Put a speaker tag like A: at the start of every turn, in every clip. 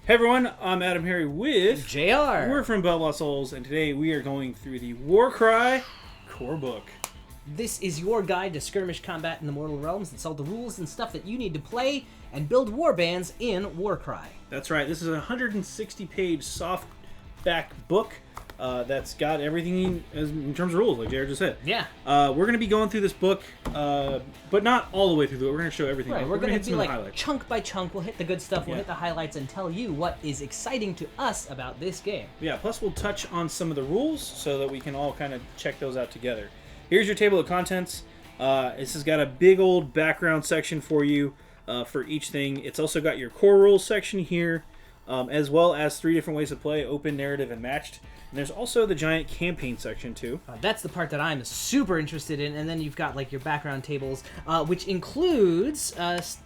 A: Hey everyone, I'm AdamHarry with
B: JayArr.
A: We're from BoLS, and today we are going through the Warcry Core Book.
B: This is your guide to skirmish combat in the Mortal Realms. It's all the rules and stuff that you need to play and build warbands in Warcry.
A: That's right, this is a 160-page softback book that's got everything in terms of rules, like JayArr just said.
B: Yeah.
A: We're going to be going through this book, but not all the way through it. We're going to show everything.
B: Right, we're going to
A: hit
B: be
A: some
B: like
A: highlights.
B: chunk by chunk. We'll hit the good stuff, we'll hit the highlights, and tell you what is exciting to us about this game.
A: Yeah, plus we'll touch on some of the rules so that we can all kind of check those out together. Here's your table of contents. This has got a big old background section for you for each thing. It's also got your core rules section here, as well as 3 different ways to play: open, narrative, and matched. And there's also the giant campaign section too.
B: That's the part that I'm super interested in, and then you've got like your background tables, which includes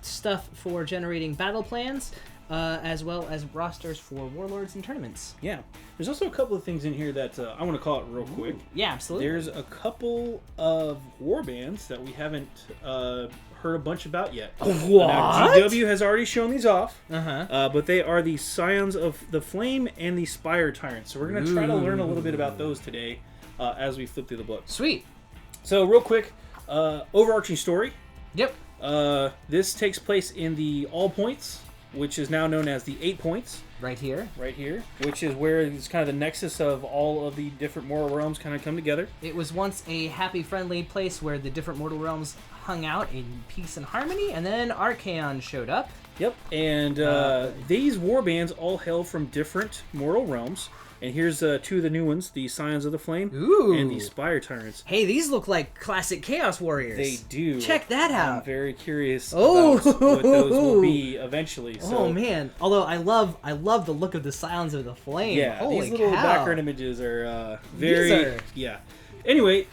B: stuff for generating battle plans, as well as rosters for warlords and tournaments.
A: Yeah, there's also a couple of things in here that I want to call it real quick.
B: Yeah, absolutely.
A: There's a couple of warbands that we haven't heard a bunch about yet.
B: What?
A: Now, GW has already shown these off,
B: Uh-huh.
A: but they are the Scions of the Flame and the Spire Tyrants. So we're going to try to learn a little bit about those today as we flip through the book.
B: Sweet.
A: So real quick, overarching story.
B: Yep.
A: This takes place in the All Points, which is now known as the 8 points.
B: Right here.
A: Right here, which is where it's kind of the nexus of all of the different mortal realms kind of come together.
B: It was once a happy, friendly place where the different mortal realms hung out in peace and harmony, and then Archaon showed up.
A: Yep, and these warbands all hail from different mortal realms. And here's 2 of the new ones, the Scions of the Flame and the Spire Tyrants.
B: Hey, these look like classic Chaos Warriors.
A: They do.
B: Check that out.
A: I'm very curious about what those will be eventually. So,
B: oh man! Although I love the look of the Scions of the Flame.
A: yeah,
B: Holy
A: these little
B: cow.
A: background images are very yeah. Anyway,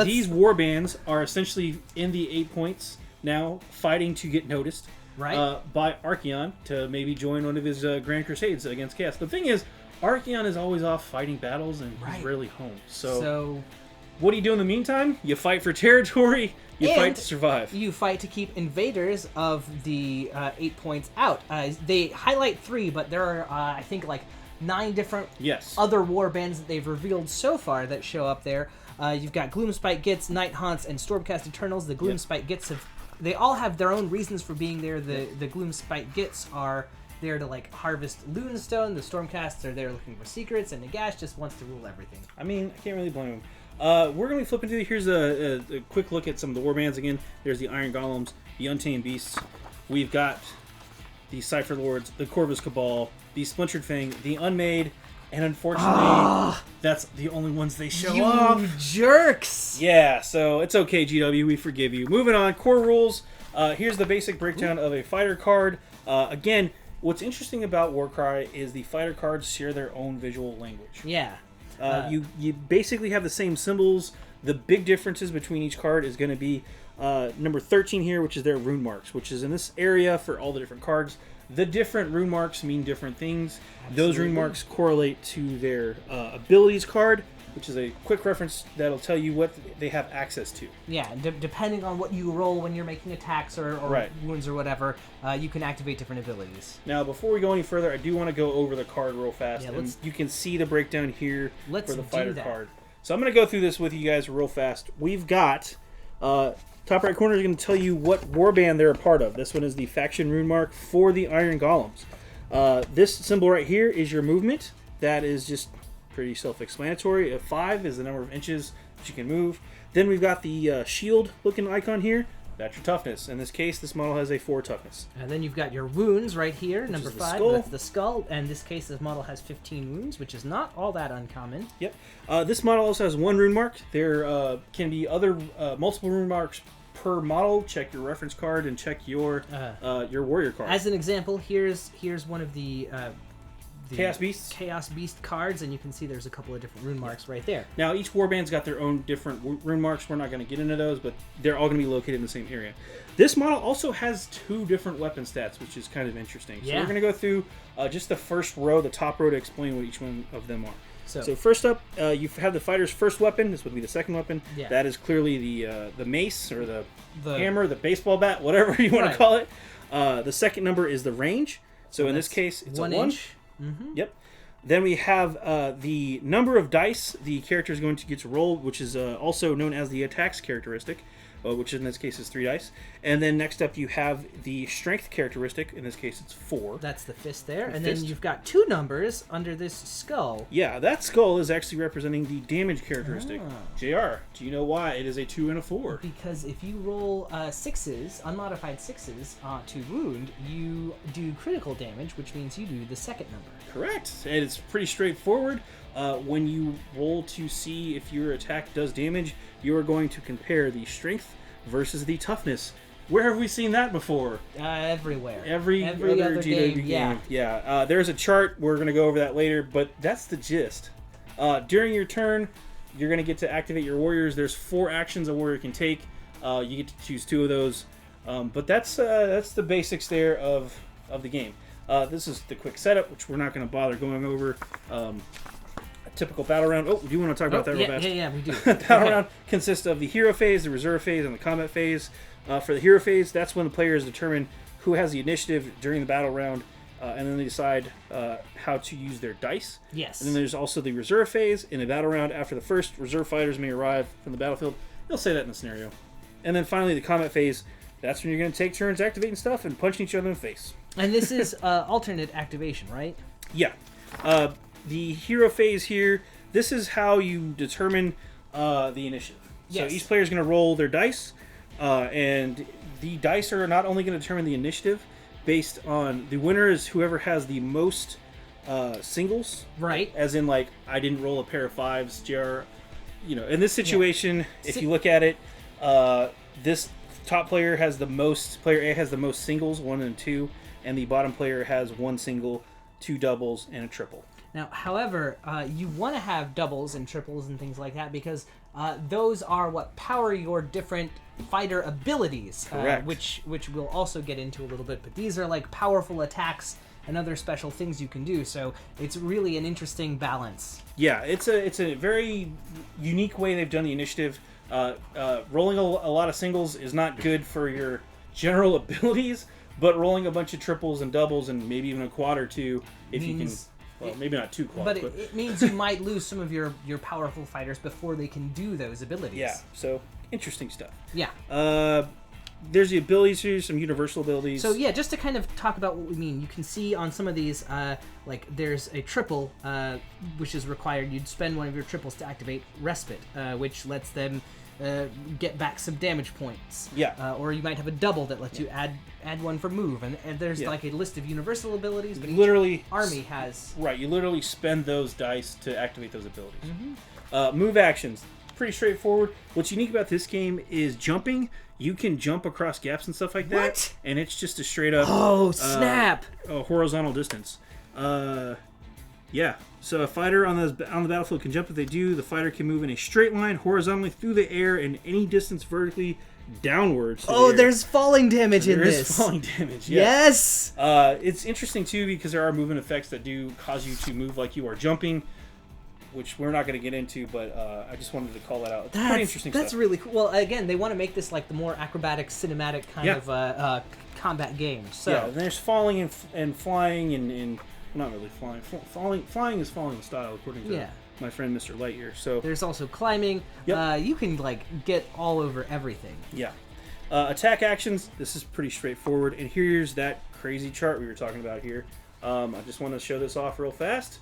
A: these warbands are essentially in the 8 points now, fighting to get noticed by Archaon to maybe join one of his Grand Crusades against Chaos. The thing is, Archaon is always off fighting battles and he's rarely home. So what do you do in the meantime? You fight for territory, you fight to survive.
B: You fight to keep invaders of the 8 points out. They highlight 3, but there are, I think, like 9 different other warbands that they've revealed so far that show up there. You've got Gloomspite Gits, Night Haunts, and Stormcast Eternals. The Gloomspite Gits they all have their own reasons for being there. The Gloomspite Gits are there to like harvest Lunestone. The Stormcasts are there looking for secrets, and Nagash just wants to rule everything.
A: I mean, I can't really blame him. We're going to be flipping through. Here's a quick look at some of the warbands again. There's the Iron Golems, the Untamed Beasts. We've got the Cypher Lords, the Corvus Cabal, the Splintered Fang, the Unmade, and unfortunately, that's the only ones they show off.
B: You jerks!
A: Yeah, so it's okay, GW. We forgive you. Moving on, core rules. Here's the basic breakdown of a fighter card. Again, what's interesting about Warcry is the fighter cards share their own visual language.
B: Yeah.
A: You basically have the same symbols. The big differences between each card is going to be number 13 here, which is their rune marks, which is in this area for all the different cards. The different rune marks mean different things. Absolutely. Those rune marks correlate to their abilities card, which is a quick reference that'll tell you what they have access to.
B: Yeah, depending on what you roll when you're making attacks or wounds or whatever, you can activate different abilities.
A: Now, before we go any further, I do want to go over the card real fast. Yeah, and you can see the breakdown here for the fighter card. So I'm going to go through this with you guys real fast. We've got... top right corner is going to tell you what warband they're a part of. This one is the faction rune mark for the Iron Golems. This symbol right here is your movement. That is just pretty self-explanatory. A 5 is the number of inches that you can move. Then we've got the shield-looking icon here. That's your toughness. In this case, this model has a 4 toughness.
B: And then you've got your wounds right here, number 5. That's the skull. And in this case, this model has 15 wounds, which is not all that uncommon.
A: Yep. This model also has 1 rune mark. There can be other multiple rune marks per model. Check your reference card and check your warrior card.
B: As an example, here's one of the
A: Chaos Beasts.
B: Chaos Beast cards, and you can see there's a couple of different rune marks right there.
A: Now, each warband's got their own different rune marks. We're not going to get into those, but they're all going to be located in the same area. This model also has 2 different weapon stats, which is kind of interesting. So we're going to go through just the first row, the top row, to explain what each one of them are. So first up, you have the fighter's first weapon. This would be the second weapon. Yeah. That is clearly the mace or the hammer, the baseball bat, whatever you want to call it. The second number is the range. So in this case, it's
B: 1
A: a 1.
B: inch.
A: Yep. Then we have the number of dice the character is going to get to roll, which is also known as the attacks characteristic, which in this case is 3 dice. And then next up you have the strength characteristic. In this case, it's 4.
B: That's the fist there. And then you've got 2 numbers under this skull.
A: Yeah, that skull is actually representing the damage characteristic. JayArr, do you know why it is a 2 and a 4?
B: Because if you roll 6s, unmodified 6s to wound, you do critical damage, which means you do the second number.
A: Correct. And it's pretty straightforward. When you roll to see if your attack does damage, you are going to compare the strength versus the toughness. Where have we seen that before?
B: Everywhere.
A: Every other GW game. Yeah. There's a chart. We're going to go over that later, but that's the gist. During your turn, you're going to get to activate your warriors. There's 4 actions a warrior can take. You get to choose 2 of those. But that's the basics there of the game. This is the quick setup, which we're not going to bother going over. A typical battle round. Oh, do you want to talk about that real fast?
B: Yeah, we do.
A: Battle round consists of the hero phase, the reserve phase, and the combat phase. For the hero phase, that's when the players determine who has the initiative during the battle round, and then they decide how to use their dice.
B: Yes.
A: And then there's also the reserve phase. In a battle round, after the first, reserve fighters may arrive from the battlefield. They'll say that in the scenario. And then finally, the combat phase. That's when you're going to take turns activating stuff and punching each other in the face.
B: And this is alternate activation, right?
A: Yeah. The hero phase here, this is how you determine the initiative.
B: Yes.
A: So each player is going to roll their dice, and the dice are not only going to determine the initiative based on the winner is whoever has the most singles.
B: Right.
A: As in, like, I didn't roll a pair of 5s, JayArr. You know, in this situation, if you look at it, this top player has the most, player A has the most singles, 1 and 2, and the bottom player has 1 single, 2 doubles, and a triple.
B: Now, however, you want to have doubles and triples and things like that because those are what power your different fighter abilities.
A: Correct.
B: Which we'll also get into a little bit. But these are like powerful attacks and other special things you can do. So it's really an interesting balance.
A: Yeah, it's a very unique way they've done the initiative. Rolling a lot of singles is not good for your general abilities, but rolling a bunch of triples and doubles and maybe even a quad or 2 if you can. Well, maybe not 2 quads,
B: but it means you might lose some of your powerful fighters before they can do those abilities.
A: Yeah, so interesting stuff.
B: Yeah.
A: There's the abilities here, some universal abilities.
B: So yeah, just to kind of talk about what we mean, you can see on some of these, like there's a triple, which is required. You'd spend one of your triples to activate Respite, which lets them get back some damage points.
A: Yeah.
B: Or you might have a double that lets you add 1 for move, and there's like a list of universal abilities, but
A: literally
B: each army has...
A: Right, you literally spend those dice to activate those abilities. Move actions, pretty straightforward. What's unique about this game is jumping. You can jump across gaps and stuff like that.
B: What?
A: And it's just a straight up...
B: Oh, snap!
A: Horizontal distance. Yeah. So a fighter on the battlefield can jump. If they do, the fighter can move in a straight line horizontally through the air and any distance vertically downwards.
B: There's falling damage in this.
A: There is falling damage,
B: yes.
A: It's interesting, too, because there are movement effects that do cause you to move like you are jumping, which we're not going to get into, but I just wanted to call that out. It's pretty interesting stuff.
B: That's really cool. Well, again, they want to make this like the more acrobatic, cinematic kind of combat game. So.
A: Yeah, and there's falling and flying and not really flying. Flying is falling in style, according to my friend Mr. Lightyear. So
B: there's also climbing.
A: Yep.
B: You can like get all over everything.
A: Yeah. Attack actions. This is pretty straightforward. And here's that crazy chart we were talking about here. I just want to show this off real fast.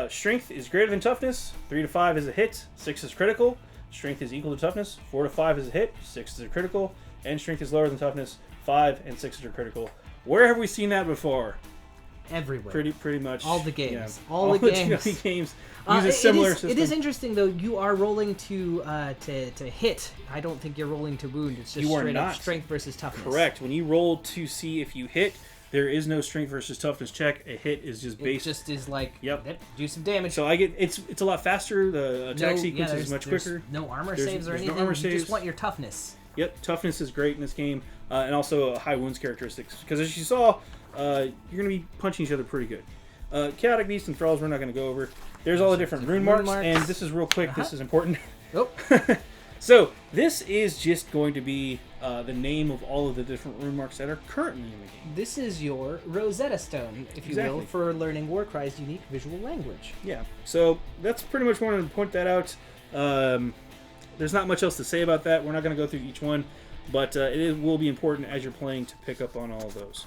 A: Strength is greater than toughness. 3 to 5 is a hit. 6 is critical. Strength is equal to toughness. 4 to 5 is a hit. 6 is a critical. And strength is lower than toughness. 5 and 6 are critical. Where have we seen that before?
B: Everywhere.
A: Pretty much.
B: All the games.
A: Yeah.
B: All the games.
A: Games use a similar system.
B: It is interesting though. You are rolling to hit. I don't think you're rolling to wound. It's just straight up strength versus toughness.
A: Correct. When you roll to see if you hit, there is no strength versus toughness check. A hit is just based.
B: It just is like
A: yep.
B: Do some damage.
A: So I get it's a lot faster. The attack sequence is much quicker.
B: No armor saves or anything.
A: No armor saves.
B: You just want your toughness.
A: Yep, toughness is great in this game, and also high wounds characteristics. Because as you saw, you're going to be punching each other pretty good. Chaotic Beast and Thralls we're not going to go over. There's all the different rune marks, and this is real quick. This is important.
B: Oh.
A: So this is just going to be the name of all of the different rune marks that are currently in the game.
B: This is your Rosetta Stone, if you will, for learning Warcry's unique visual language.
A: Yeah. So that's pretty much wanted to point that out. There's not much else to say about that. We're not going to go through each one, but it will be important as you're playing to pick up on all of those.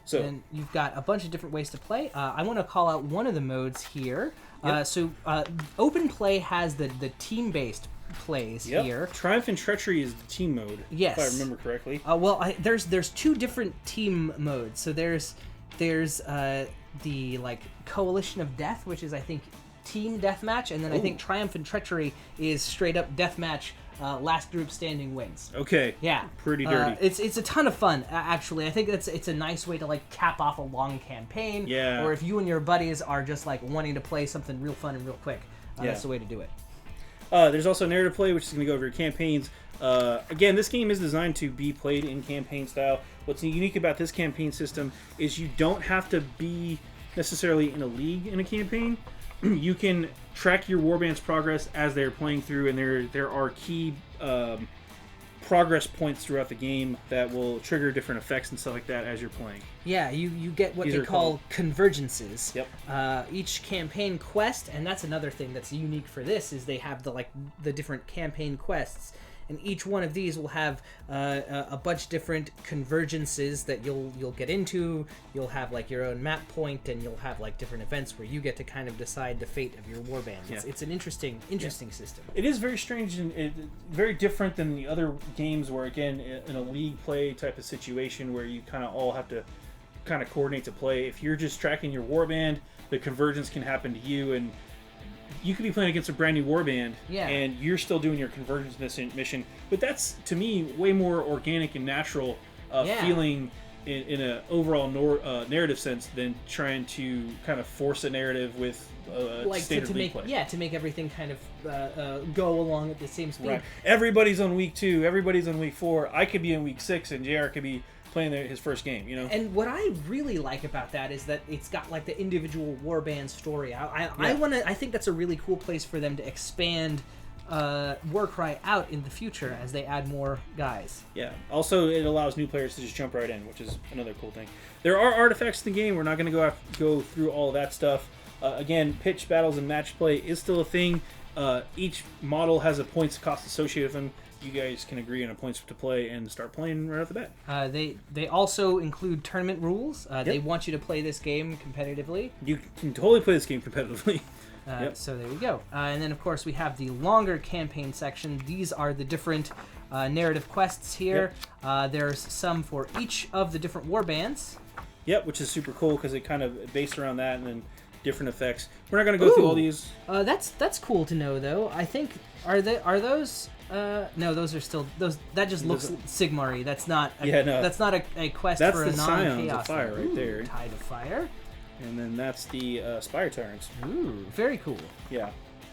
A: So
B: and you've got a bunch of different ways to play. I want to call out one of the modes here. Yep. Open play has the team-based plays here.
A: Triumph and Treachery is the team mode.
B: Yes,
A: if I remember correctly.
B: There's two different team modes. So there's the like Coalition of Death, which is I think team deathmatch, and then I think Triumph and Treachery is straight up deathmatch. Last group standing wins.
A: Okay.
B: Yeah.
A: Pretty dirty.
B: It's a ton of fun, actually. I think it's a nice way to like cap off a long campaign.
A: Yeah.
B: Or if you and your buddies are just like wanting to play something real fun and real quick, that's the way to do it.
A: There's also narrative play, which is going to go over your campaigns. Again, this game is designed to be played in campaign style. What's unique about this campaign system is you don't have to be necessarily in a league in a campaign. You can track your warband's progress as they're playing through, and there are key progress points throughout the game that will trigger different effects and stuff like that as you're playing.
B: Yeah, you get what they call convergences.
A: Yep.
B: Each campaign quest, and that's another thing that's unique for this, is they have the different campaign quests. And each one of these will have a bunch of different convergences that you'll get into. You'll have like your own map point, and you'll have like different events where you get to kind of decide the fate of your warband. It's an interesting system.
A: It is very strange and very different than the other games where, again, in a league play type of situation where you kind of all have to kind of coordinate to play. If you're just tracking your warband, the convergence can happen to you, and you could be playing against a brand new warband, and you're still doing your convergence mission. But that's, to me, way more organic and natural feeling in an overall narrative sense than trying to kind of force a narrative with standard league play.
B: To make everything kind of go along at the same speed.
A: Right. Everybody's on week 2. Everybody's on week 4. I could be in week 6, and JayArr could be playing his first game, you know.
B: And what I really like about that is that it's got like the individual warband story. I think that's a really cool place for them to expand Warcry out in the future as they add more guys.
A: Yeah. Also, it allows new players to just jump right in, which is another cool thing. There are artifacts in the game. We're not going to go through all of that stuff. Again, pitch battles and match play is still a thing. Each model has a points cost associated with them. You guys can agree on a points to play and start playing right off the bat.
B: They also include tournament rules. They want you to play this game competitively.
A: You can totally play this game competitively.
B: So there we go. And then, of course, we have the longer campaign section. These are the different narrative quests here. There's some for each of the different warbands.
A: Yep, which is super cool because it kind of based around that and then different effects. We're not going to go through all these.
B: That's cool to know, though. I think are those. No, those are still those. That just looks Sigmar-y. That's not. That's not a quest for a non-chaos.
A: That's the Scions of Fire right there.
B: Tide of Fire.
A: And then that's the Spire Tyrants.
B: Ooh, very cool.
A: Yeah.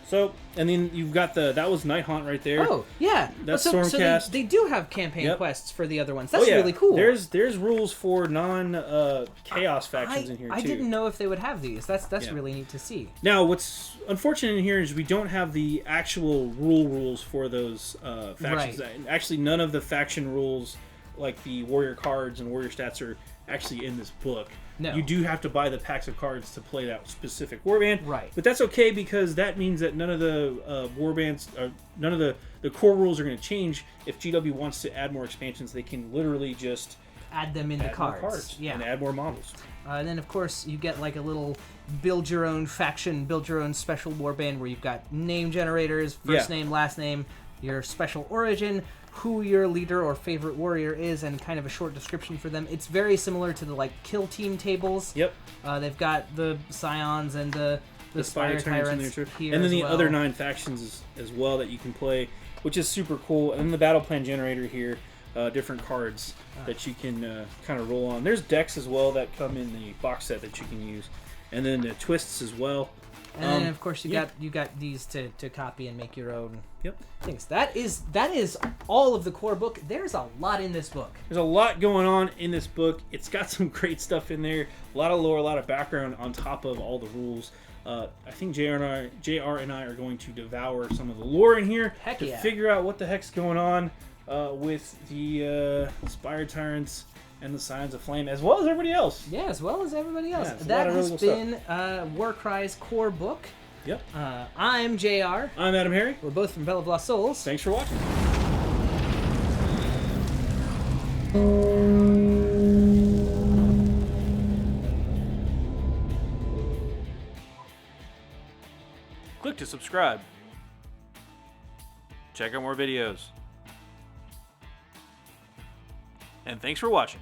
A: So, and then you've got that was Night Haunt right there.
B: Oh, yeah.
A: That's Stormcast.
B: So they do have campaign quests for the other ones. That's really cool.
A: There's rules for non-chaos factions in here, too.
B: I didn't know if they would have these. That's really neat to see.
A: Now, what's unfortunate in here is we don't have the actual rules for those factions. Right. Actually, none of the faction rules, like the warrior cards and warrior stats, are actually in this book.
B: No.
A: You do have to buy the packs of cards to play that specific warband.
B: Right.
A: But that's okay because that means that none of the warbands, none of the core rules are going to change. If GW wants to add more expansions, they can literally just
B: add them in the cards.
A: And add more models.
B: And then, of course, you get like a little build your own faction, build your own special warband where you've got name generators, first name, last name, your special origin, who your leader or favorite warrior is, and kind of a short description for them. It's very similar to the like kill team tables.
A: Yep.
B: They've got the Scions and the Spire Tyrants here,
A: and then the
B: well.
A: other 9 factions as well that you can play, which is super cool. And then the battle plan generator here, different cards that you can kind of roll on. There's decks as well that come in the box set that you can use, and then the twists as well.
B: And then, of course, you got these to copy and make your own things. That is all of the core book. There's a lot in this book.
A: There's a lot going on in this book. It's got some great stuff in there. A lot of lore, a lot of background on top of all the rules. I think JayArr and I are going to devour some of the lore in here to figure out what the heck's going on with the Spire Tyrants and the Signs of Flame, as well as everybody else.
B: Yeah, as well as everybody else. Yeah, that has been Warcry's Core Book.
A: Yep.
B: I'm JayArr.
A: I'm AdamHarry.
B: We're both from Bell of Lost Souls.
A: Thanks for watching. Click to subscribe. Check out more videos. And thanks for watching.